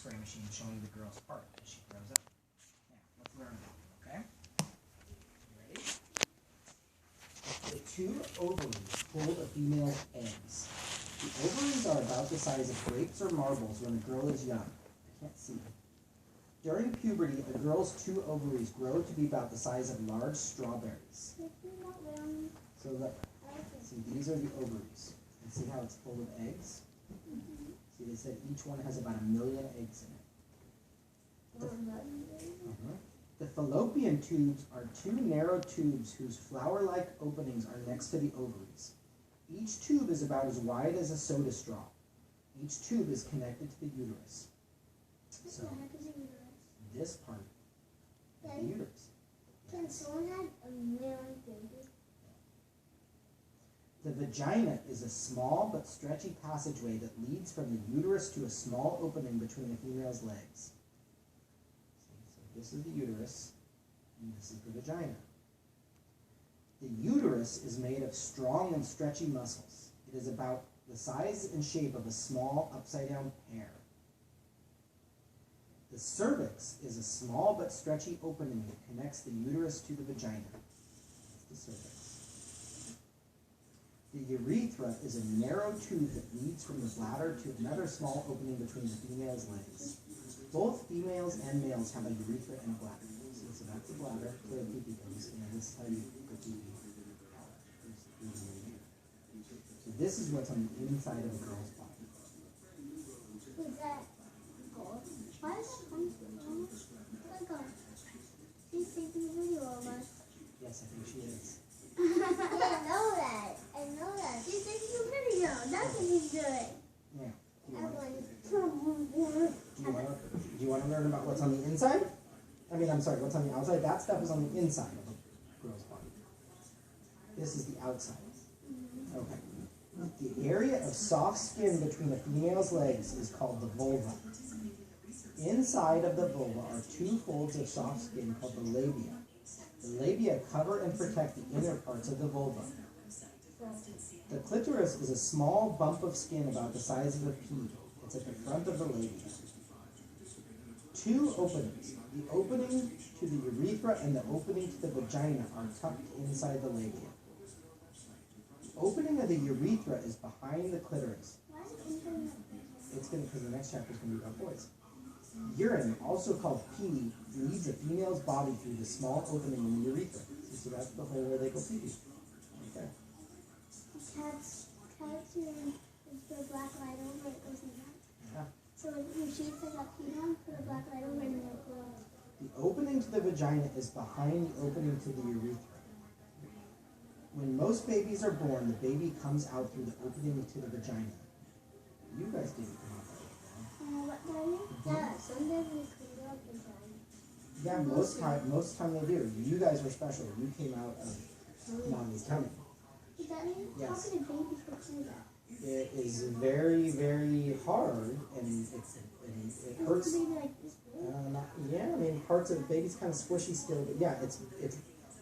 X-ray machine showing the girl's part as she grows up. Now, let's learn about it, okay? You ready? The two ovaries hold a female's eggs. The ovaries are about the size of grapes or marbles when a girl is young. I can't see. During puberty, a girl's two ovaries grow to be about the size of large strawberries. So look, see, these are the ovaries. And see how it's full of eggs? See, they said each one has about 1 million eggs in it. The fallopian tubes are two narrow tubes whose flower-like openings are next to the ovaries. Each tube is about as wide as a soda straw. Each tube is connected to the uterus. So, this part is the uterus. Can someone have a million babies? The vagina is a small but stretchy passageway that leads from the uterus to a small opening between a female's legs. So this is the uterus, and this is the vagina. The uterus is made of strong and stretchy muscles. It is about the size and shape of a small upside-down pear. The cervix is a small but stretchy opening that connects the uterus to the vagina. That's the cervix. The urethra is a narrow tube that leads from the bladder to another small opening between the female's legs. Both females and males have a urethra and a bladder. So that's the bladder where the pee-pee goes, and this is how you go pee-pee. So this is what's on the inside of a girl's body. Is that gold? Why is that funny? Oh my god. She's taking a video of us. Yes, I think she is. Yeah, I know that. I know that. She's taking a video. That's what she's doing. Yeah. Do you want to learn about what's on the inside? What's on the outside? That stuff is on the inside of a girl's body. This is the outside. Okay. The area of soft skin between a female's legs is called the vulva. Inside of the vulva are two folds of soft skin called the labia. The labia cover and protect the inner parts of the vulva. The clitoris is a small bump of skin about the size of a pea. It's at the front of the labia. Two openings, the opening to the urethra and the opening to the vagina, are tucked inside the labia. The opening of the urethra is behind the clitoris. It's going to, because the next chapter is going to be about boys. Urine, also called pee, leads a female's body through the small opening in the urethra. So that's the hole where they go pee. Okay. Cats use the black light over it goes in that. Yeah. So when she says that pee on, put a black light over it and it'll go. The opening to the vagina is behind the opening to the urethra. When most babies are born, the baby comes out through the opening to the vagina. You guys didn't come out that way. What time? Yeah, sometimes we clean up the time. Yeah, most time they do. You guys were special. You came out of mommy's tummy. Does that mean? Yes. How can a baby go through that? It is very, very hard, and it hurts. Is it like this big? Parts of the baby's kind of squishy still, but yeah, it's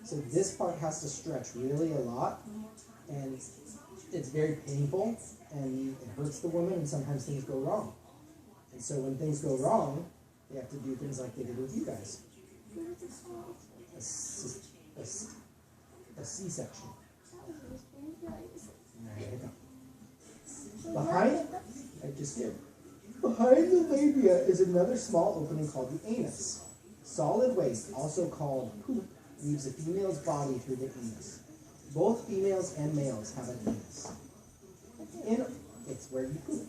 so this part has to stretch really a lot, and it's very painful, and it hurts the woman, and sometimes things go wrong. And so when things go wrong, they have to do things like they did with you guys. A C-section. Behind the labia is another small opening called the anus. Solid waste, also called poop, leaves a female's body through the anus. Both females and males have an anus. It's where you poop.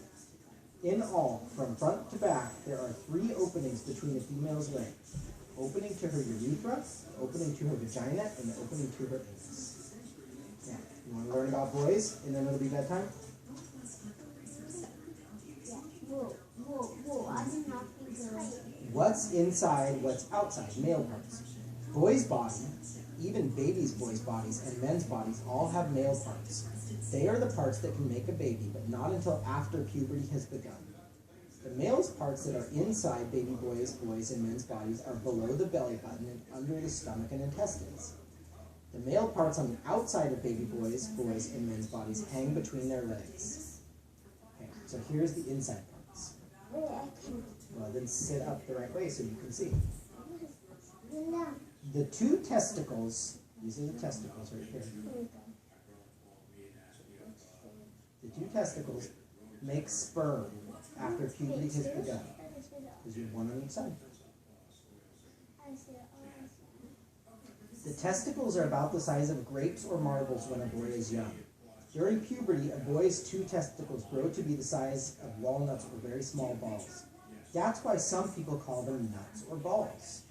In all, from front to back, there are 3 openings between a female's legs. Opening to her urethra, opening to her vagina, and the opening to her anus. Yeah. You want to learn about boys, and then it'll be bedtime? Yeah. Whoa. I did not think so. What's inside, what's outside? Male parts. Boys' body, even babies' boys' bodies, and men's bodies all have male parts. They are the parts that can make a baby, but not until after puberty has begun. The male's parts that are inside baby boys' and men's bodies are below the belly button and under the stomach and intestines. The male parts on the outside of baby boys' and men's bodies hang between their legs. Okay, so here's the inside parts. Wait, I can't. Well, then sit up the right way so you can see. No. The two testicles, these are the testicles right here. The two testicles make sperm after puberty has begun. Because you have one on each side. The testicles are about the size of grapes or marbles when a boy is young. During puberty, a boy's two testicles grow to be the size of walnuts or very small balls. That's why some people call them nuts or balls.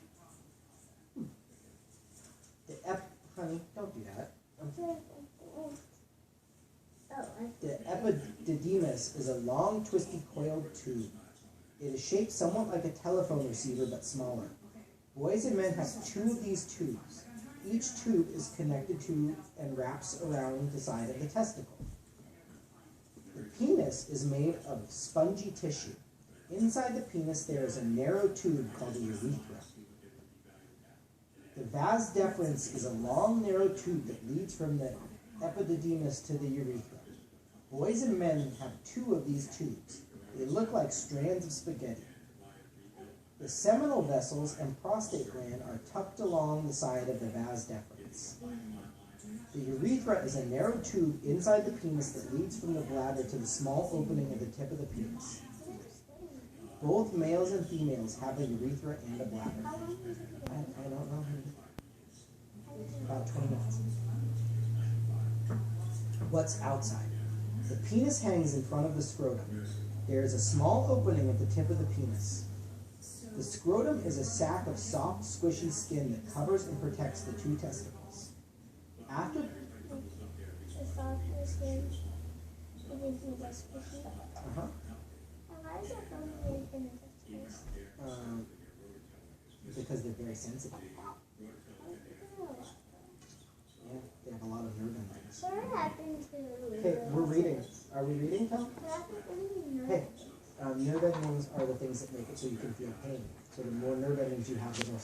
Honey, don't do that. The epididymis is a long, twisty, coiled tube. It is shaped somewhat like a telephone receiver, but smaller. Boys and men have two of these tubes. Each tube is connected to and wraps around the side of the testicle. The penis is made of spongy tissue. Inside the penis there is a narrow tube called a urethra. The vas deferens is a long, narrow tube that leads from the epididymis to the urethra. Boys and men have two of these tubes. They look like strands of spaghetti. The seminal vessels and prostate gland are tucked along the side of the vas deferens. The urethra is a narrow tube inside the penis that leads from the bladder to the small opening at the tip of the penis. Both males and females have a urethra and a bladder. I don't know. About 20 minutes. What's outside? The penis hangs in front of the scrotum. There is a small opening at the tip of the penis. The scrotum is a sac of soft, squishy skin that covers and protects the two testicles. After because they're very sensitive. Yeah, they have a lot of nerve endings. What happened to... Okay, we're reading. Are we reading, Tom? Hey, nerve endings are the things that make it so you can feel pain. So the more nerve endings you have, the more